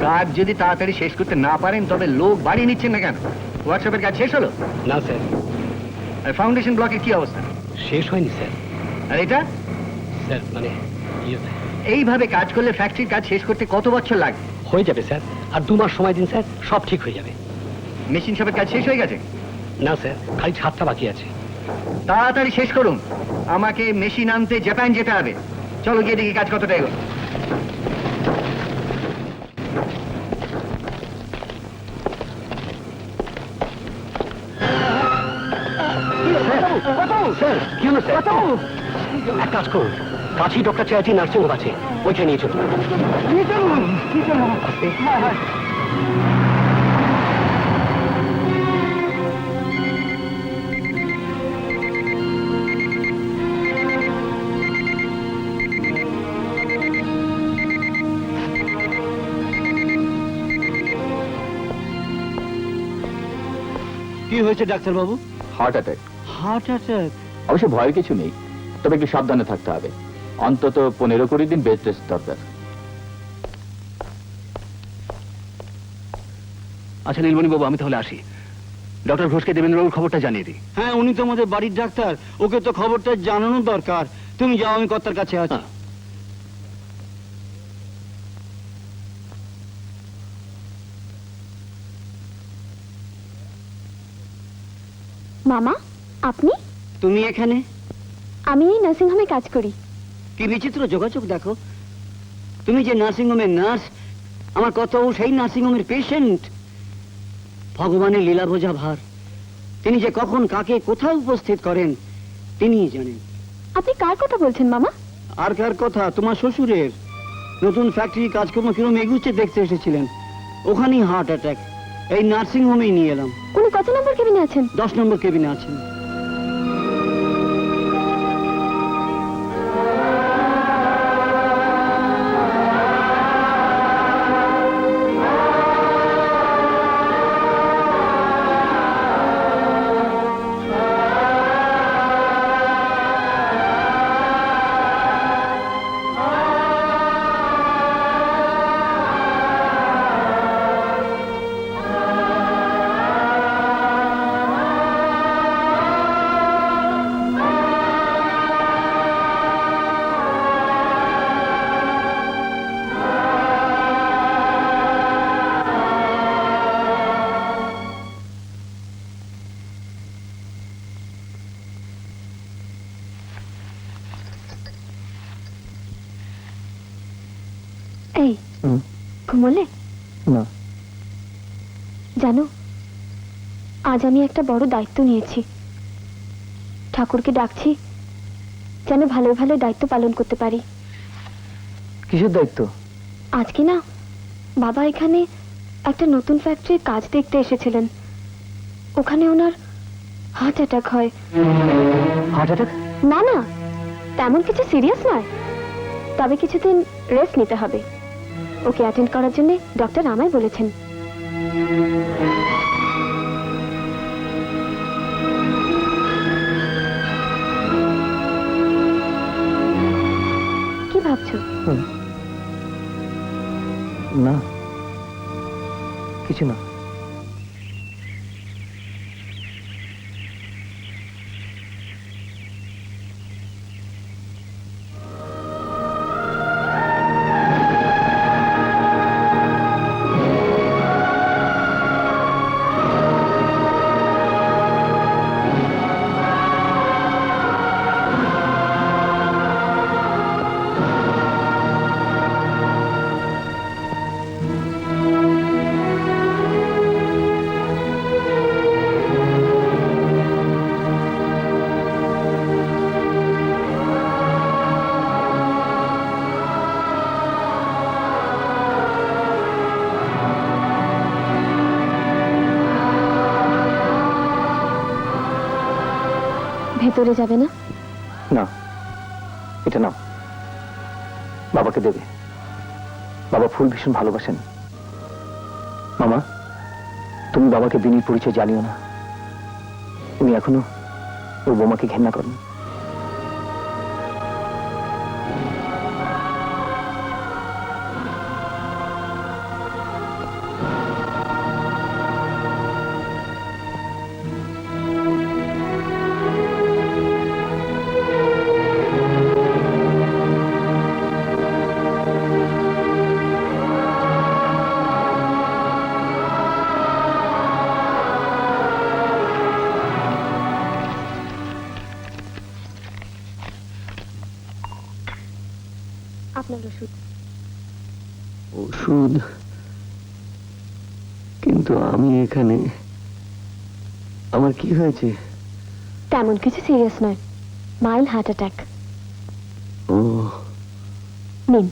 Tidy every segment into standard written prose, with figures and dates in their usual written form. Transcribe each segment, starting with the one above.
কাজ যদি তাড়াতাড়ি শেষ করতে না পারেন তবে লোক বাড়িয়ে নিচ্ছেন না কেন? ওয়ার্কশপের কাজ শেষ হলো? না স্যার, আর ফাউন্ডেশন ব্লকের কি অবস্থা? শেষ হয়নি স্যার। আর এটা? স্যার মানে এইভাবে কাজ করলে ফ্যাক্টরির কাজ শেষ করতে কত বছর লাগবে? হয়ে যাবে স্যার, আর 2 মাস সময় দিন স্যার, সব ঠিক হয়ে যাবে। মেশিন শপের কাজ শেষ হয়ে গেছে? না স্যার, খালি ছাদটা বাকি আছে। তাড়াতাড়ি শেষ করুন, আমাকে মেশিন আনতে জাপান যেতে হবে। চলো গিয়ে দেখি কাজ কতটা এগো। স্যার কি হলো স্যার? এক কাজ করুন, কাছেই ডক্টর চ্যাটার্জি নার্সিং হোম আছে, ওইখানে নিয়ে চলুন। কি হয়েছে ডাক্তারবাবু? Heart attack. Heart attack? অবশ্য ভয়ের কিছু নেই, তবে একটু সাবধানে থাকতে হবে। অন্তত 15-20 দিন বেড রেস্ট দরকার। আচ্ছা নীলমণি বাবু, আমি তাহলে আসি। ডক্টর ঘোষকে দেবেন্দ্রবাবুর খবরটা জানিয়ে দিই। হ্যাঁ, উনি তো আমাদের বাড়ির ডাক্তার, ওকে তো খবরটা জানানো দরকার। তুমি যাও, আমি কর্তার কাছে আছি। মামা, আপনি? তুমি এখানে? আমি এই নার্সিং হোমে কাজ করি। কি বিচিত্র যোগাযোগ দেখো, তুমি যে নার্সিং হোমের নার্স, আমার কর্তাও সেই নার্সিং হোমের পেশেন্ট। ভগবানের লীলা বোঝা ভার, তিনি যে কখন কাকে কোথায় উপস্থিত করেন তিনিই জানেন। আপনি কার কথা বলছেন মামা? আর কার কথা? তোমার শ্বশুরের। নতুন ফ্যাক্টরি কাজকর্ম কিরম এগুচ্ছে দেখতে এসেছিলেন, ওখানেই হার্ট অ্যাটাক। এই নার্সিং হোমেই নিয়ে এলাম। উনি কত নম্বর কেবিনে আছেন? 10 নম্বর কেবিনে আছেন। এই ঘুমোলে? না। জানো, আজ আমি একটা বড় দায়িত্ব নিয়েছি। ঠাকুরকে ডাকছি যেন ভালো ভালো দায়িত্ব পালন করতে পারি। কিসের দায়িত্ব? আজকে না, বাবা এখানে একটা নতুন ফ্যাক্টরির কাজ দেখতে এসেছিলেন। ওখানে ওনার হার্ট অ্যাটাক হয়। Heart attack? না না, তেমন কিছু সিরিয়াস নয়, তবে কিছুদিন রেস্ট নিতে হবে। ওকে অ্যাটেন্ড করার জন্য ডক্টর আমায় বলেছেন। কি ভাবছো? না, কিছু না। ভেতরে যাবে না? না, এটা নাও, বাবাকে দেবে। বাবা ফুল ভীষণ ভালোবাসেন। মামা, তুমি বাবাকে বিনির পরিচয় জানিও না। উনি এখনো ওর বোমাকে ঘেন্না করেন। ওষুধ, কিন্তু আমি এখানে, আমার কি হয়েছে? তেমন কিছু সিরিয়াস নয়, মাইল্ড হার্ট অ্যাটাক। ও নিন।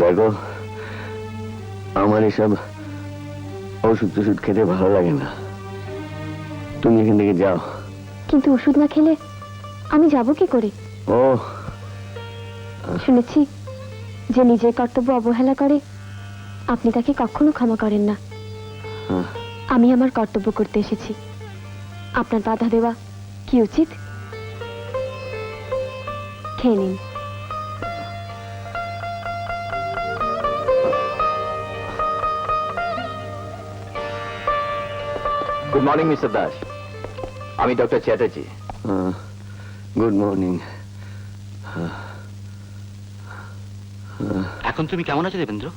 দেখো, আমার এসব ওষুধ টষুধ খেতে ভালো লাগে না, তুমি এখান থেকে যাও। কিন্তু ওষুধ না খেলে আমি যাব কি করে? ও শুনেছি যে নিজের কর্তব্য অবহেলা করে আপনি তাকে কখনো ক্ষমা করেন না। হ্যাঁ। আমি আমার কর্তব্য করতে এসেছি, আপনার বাধা দেওয়া কি উচিত? খেয়ে নিন। গুড মর্নিং মিস্টার দাস, আমি ডক্টর চ্যাটার্জি। Good morning. এখন তুমি কেমন আছো দেবেন্দ্র?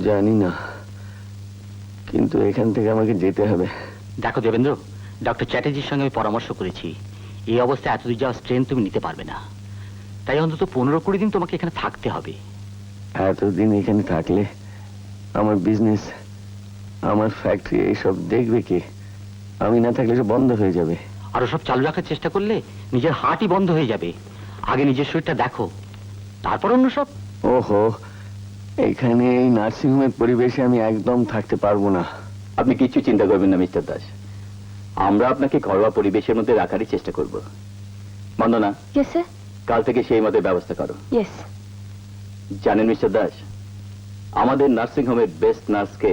জানি না, কিন্তু এখান থেকে আমাকে যেতে হবে। দেখো দেবেন্দ্র, ডক্টর চ্যাটার্জির সঙ্গে আমি পরামর্শ করেছি, এই অবস্থায় এতদূর যাওয়ার স্ট্রেন তুমি নিতে পারবে না। তাই অন্তত 15-20 দিন তোমাকে এখানে থাকতে হবে। এতদিন এখানে থাকলে আমার বিজনেস, আমার ফ্যাক্টরি এইসব দেখবে কে? আমি না থাকলে সব বন্ধ হয়ে যাবে। আর সব চালু রাখার চেষ্টা করলে নিজের হার্টই বন্ধ হয়ে যাবে। আগে নিজের শরীরটা দেখো, তারপর অন্য সব। ওহো, এখানে এই নার্সিংহোমের পরিবেশে আমি একদম থাকতে পারবো না। আপনি কিচ্ছু চিন্তা করবেন না মিস্টার দাস, আমরা আপনাকে ঘরোয়া পরিবেশের মধ্যে রাখারই চেষ্টা করব। বন্দনা, ইয়েস স্যার। কাল থেকে সেই মতো ব্যবস্থা করো। ইয়েস। জানেন মিস্টার দাস, আমাদের নার্সিং হোমের বেস্ট নার্সকে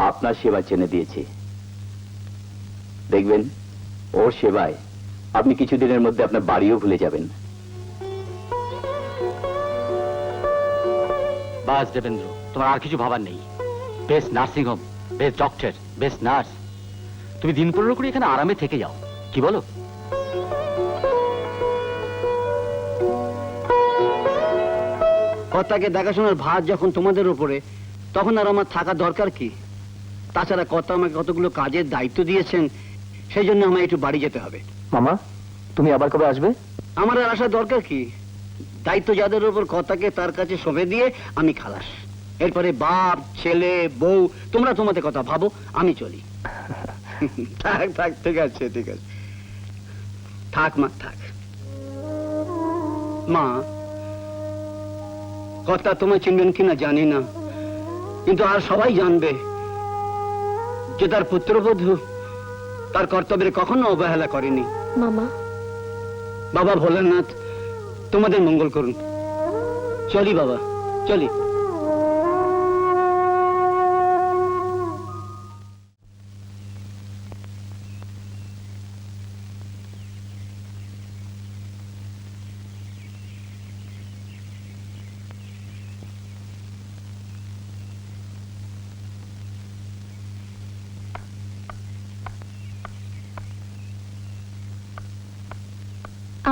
আপনার সেবা চেনে দিয়েছি। দেখবেন ওর সেবায় আপনি কিছুদিনের মধ্যে আপনার বাড়িও ভুলে যাবেন। বাস দেবেন্দ্র, তোমার আর কিছু ভাবার নেই। Best nursing home, best doctor, best nurse, তুমি দিন 15 করে এখানে আরামে থেকে যাও, কি বলো? কর্তাকে দেখাশোনার ভার যখন তোমাদের উপরে, তখন আর আমার থাকা দরকার কি? তাছাড়া কর্তা আমাকে কতগুলো কাজের দায়িত্ব দিয়েছেন, সেই জন্য আমায় একটু বাড়ি যেতে হবে। মামা, তুমি আবার কবে আসবে? আমার আর আসার দরকার কি? দায়িত্ব যাদের উপর কর্তাকে তার কাছে সঁপে দিয়ে আমি খালাস। এরপরে বাপ, ছেলে, বউ, তোমরা তোমাদের কথা ভাবো, আমি চলি। থাক থাক, ঠিক আছে ঠিক আছে, থাক মা থাক। মা, কর্তা তোমায় চিনবেন কিনা জানি না, কিন্তু আর সবাই জানবে যে তার পুত্রবধূ তার কর্তব্যের কখনো অবহেলা করেনি। মামা। বাবা ভোলেনাথ তোমাদের মঙ্গল করুন। চলি বাবা, চলি।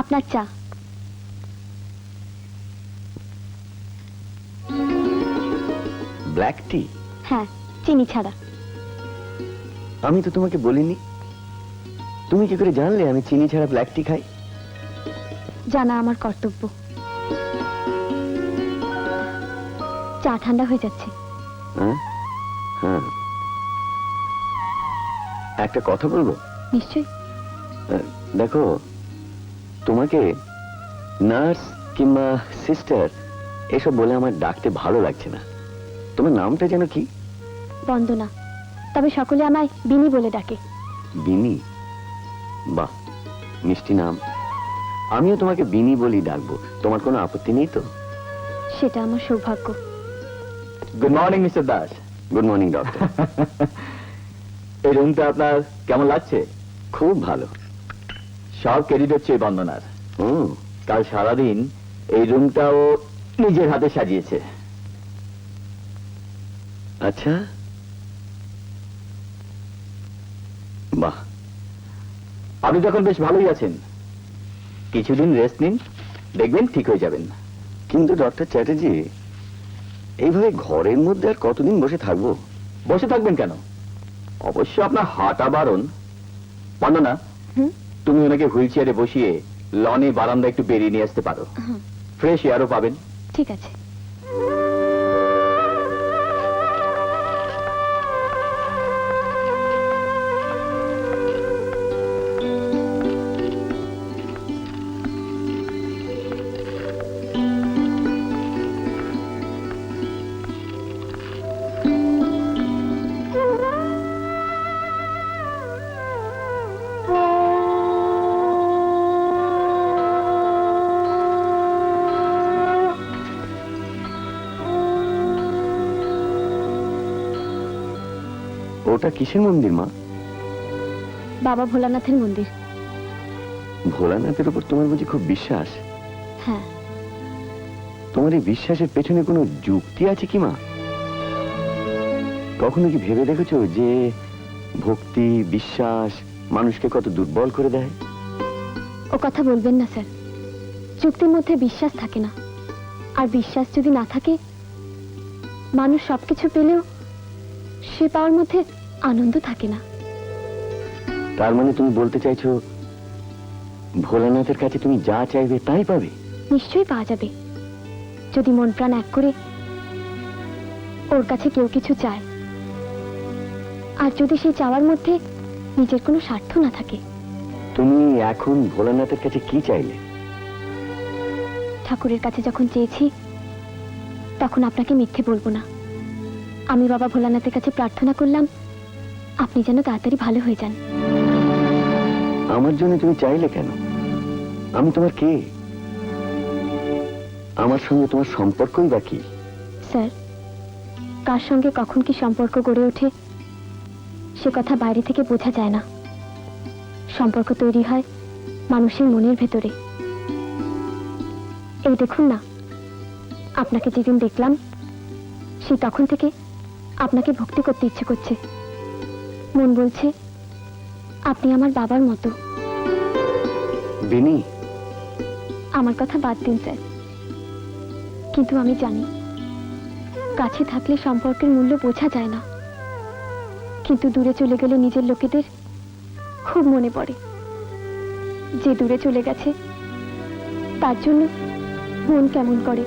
আপনার চা। ব্ল্যাক টি? হ্যাঁ, চিনি ছাড়া। আমি তো তোমাকে বলিনি। তুমি কি করে জানলে আমি চিনি ছাড়া ব্ল্যাক টি খাই? জানা আমার কর্তব্য। চা ঠান্ডা হয়ে যাচ্ছে। হ্যাঁ হ্যাঁ, একটা কথা বলবো? নিশ্চয়ই। দেখো, তোমাকে নার্স কিংবা সিস্টার এসব বলে আমার ডাকতে ভালো লাগছে না। তোমার নামটা যেন কি? বন্দনা, তবে সকলে আমায় বিনি বলে ডাকে। বিনি? বাহ, মিষ্টি নাম। আমিও তোমাকে বিনি বলি ডাকবো, তোমার কোনো আপত্তি নেই তো? সেটা আমার সৌভাগ্য। Good morning mister Das. Good morning doctor. এই রুমটা আপনার কেমন লাগছে? খুব ভালো। সব ক্রেডিট হচ্ছে এই বন্দনার। ও, কাল সারাদিন এই রুমটাও নিজের হাতে সাজিয়েছে। আচ্ছা, বাহ। আপনি তখন বেশ ভালোই আছেন, কিছুদিন রেস্ট নিন, দেখবেন ঠিক হয়ে যাবেন। কিন্তু ডক্টর চ্যাটার্জি, এইভাবে ঘরের মধ্যে আর কতদিন বসে থাকবো? বসে থাকবেন কেন? অবশ্য আপনার হাঁটা বারণ। বন্দনা, হুম? তুমি ওনাকে হুইল চেয়ারে বসিয়ে লনে বারান্দা একটু বেরিয়ে নিয়ে আসতে পারো, ফ্রেশ এয়ারও পাবেন। ঠিক আছে। ওটা কিসের মন্দির মা? বাবা ভোলানাথের মন্দির। ভোলানাথের উপর তোমার বুঝি খুব বিশ্বাস? হ্যাঁ। তোমার এই বিশ্বাসের পেছনে কোনো যুক্তি আছে কি মা? কখনো কি ভেবে দেখেছো যে ভক্তি বিশ্বাস মানুষকে কত দুর্বল করে দেয়? ও কথা বলবেন না স্যার, যুক্তির মধ্যে বিশ্বাস থাকে না, আর বিশ্বাস যদি না থাকে মানুষ সবকিছু পেলেও সে পাওয়ার মধ্যে আনন্দ থাকে না। তার মানে তুমি বলতে চাইছো ভোলানাথের কাছে তুমি যা চাইবে তাই পাবে? নিশ্চয়ই পাওয়া যাবে, যদি মন প্রাণ এক করে ওর কাছে কেউ কিছু চায়, আর যদি সেই চাওয়ার মধ্যে নিজের কোনো স্বার্থ না থাকে। তুমি এখন ভোলানাথের কাছে কি চাইলে? ঠাকুরের কাছে যখন চেয়েছি তখন আপনাকে মিথ্যে বলবো না। আমি বাবা ভোলানাথের কাছে প্রার্থনা করলাম আপনি যেন তাড়াতাড়ি ভালো হয়ে যান। আমার জন্য তুমি চাইলে কেন? আমি তোমার কে? আমার সঙ্গে তোমার সম্পর্কই বা কি? স্যার, কার সঙ্গে কখন কি সম্পর্ক গড়ে ওঠে সে কথা বাইরে থেকে বোঝা যায় না। সম্পর্ক তৈরি হয় মানুষের মনের ভেতরে। এই দেখুন না, আপনাকে যেদিন দেখলাম সেই তখন থেকে আপনাকে ভক্তি করতে ইচ্ছে করছে। মন বলছে আপনি আমার বাবার মতো। বিনি, আমার কথা বাদ দিন স্যার, কিন্তু আমি জানি কাছে থাকলে সম্পর্কের মূল্য বোঝা যায় না, কিন্তু দূরে চলে গেলে নিজের লোকেদের খুব মনে পড়ে। যে দূরে চলে গেছে তার জন্য মন কেমন করে।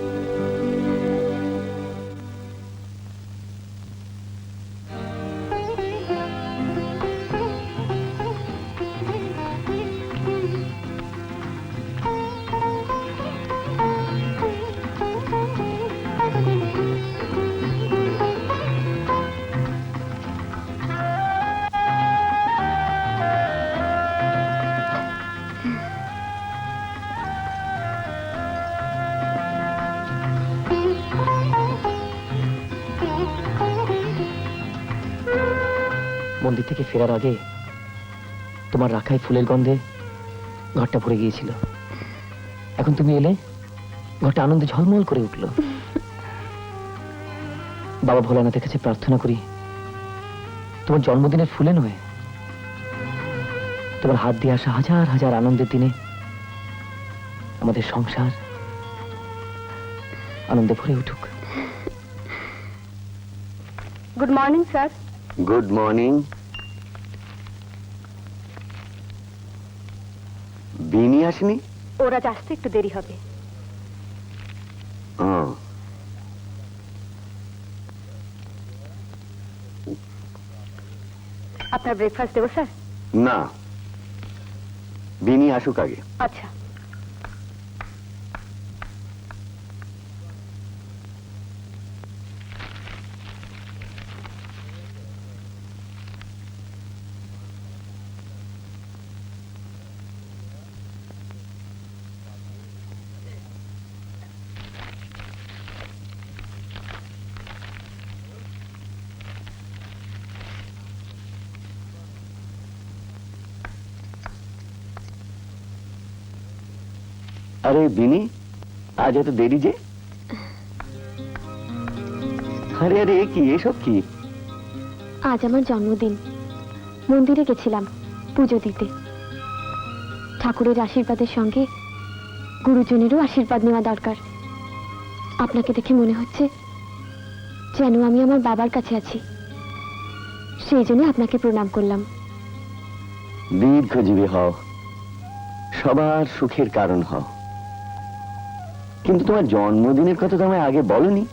মন্দির থেকে ফেরার আগে তোমার রাখাই ফুলের গন্ধে ঘরটা ভরে গিয়েছিল। এখন তুমি এলে ঘরটা আনন্দে ঝলমল করে উঠল। বাবা ভোলানাথের কাছে প্রার্থনা করি তোমার জন্মদিনের ফুলে নয়, তোমার হাত দিয়ে আসা হাজার হাজার আনন্দের দিনে আমাদের সংসার আনন্দে ভরে উঠুক। Good morning sir. Good morning. বিনি আসেনি? ওরা আসতে একটু দেরি হবে। ও, আপনার ব্রেকফাস্ট দেবো স্যার? না, বিনি আসুক আগে। আচ্ছা। আরে বিনি, আজ এত দেরি যে? আরে আরে কি এসব কি? আজ আমার জন্মদিন, মন্দিরে গেছিলাম পুজো দিতে। ঠাকুরের আশীর্বাদের সঙ্গে গুরুজনেরও আশীর্বাদ নেওয়া দরকার। আপনাকে দেখে মনে হচ্ছে যেন আমি আমার বাবার কাছে আছি, সেই জন্য আপনাকে প্রণাম করলাম। দীর্ঘজীবী হও, সবার সুখের কারণ হও। কিন্তু তোমার জন্মদিনের কথা তো আমায় আগে বলনি।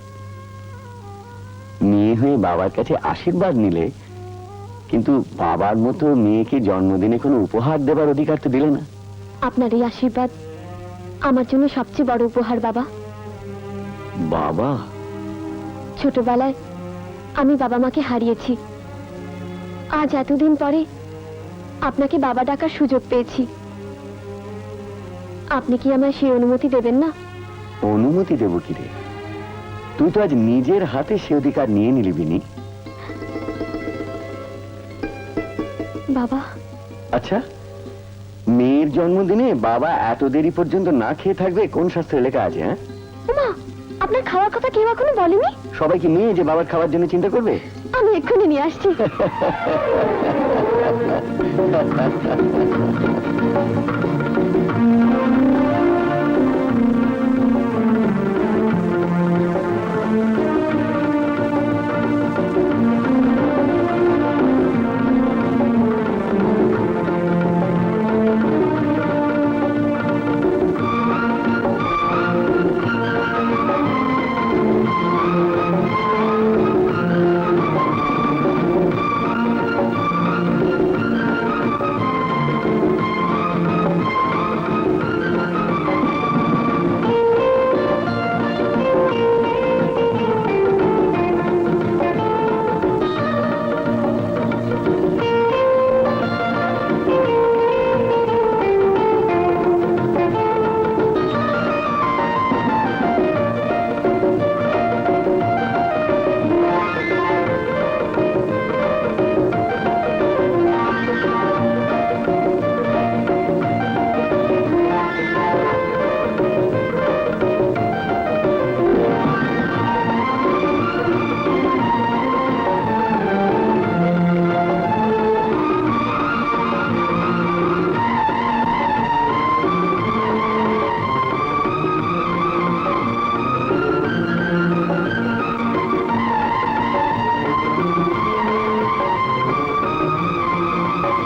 মেয়ে হয়ে বাবার কাছে আশীর্বাদ নিলে, কিন্তু বাবার মতো মেয়েকে জন্মদিনে কোনো উপহার দেবার অধিকার তো দিলে না। আপনার এই আশীর্বাদ আমার জন্য সবচেয়ে বড় উপহার বাবা। বাবা? ছোটবেলায় আমি বাবা মাকে হারিয়েছি, আজ এতদিন পরে আপনাকে বাবা ডাকার সুযোগ পেয়েছি। আপনি কি আমায় সেই অনুমতি দেবেন না? অনুমতি দেব কি রে? তুই তো আজ নিজের হাতে সে অধিকার নিয়ে নিলি বিনি। বাবা, আচ্ছা, মেয়ের জন্মদিনে বাবা এত দেরি পর্যন্ত না খেয়ে থাকবে কোন শাস্ত্রে লেখা আছে? হ্যাঁ, মা, আপনার খাওয়ার কথা কেউ এখনো বলেনি? সবাই কি মেয়ে যে বাবার খাওয়ার জন্য চিন্তা করবে? আমি এক্ষুনি নিয়ে আসছি।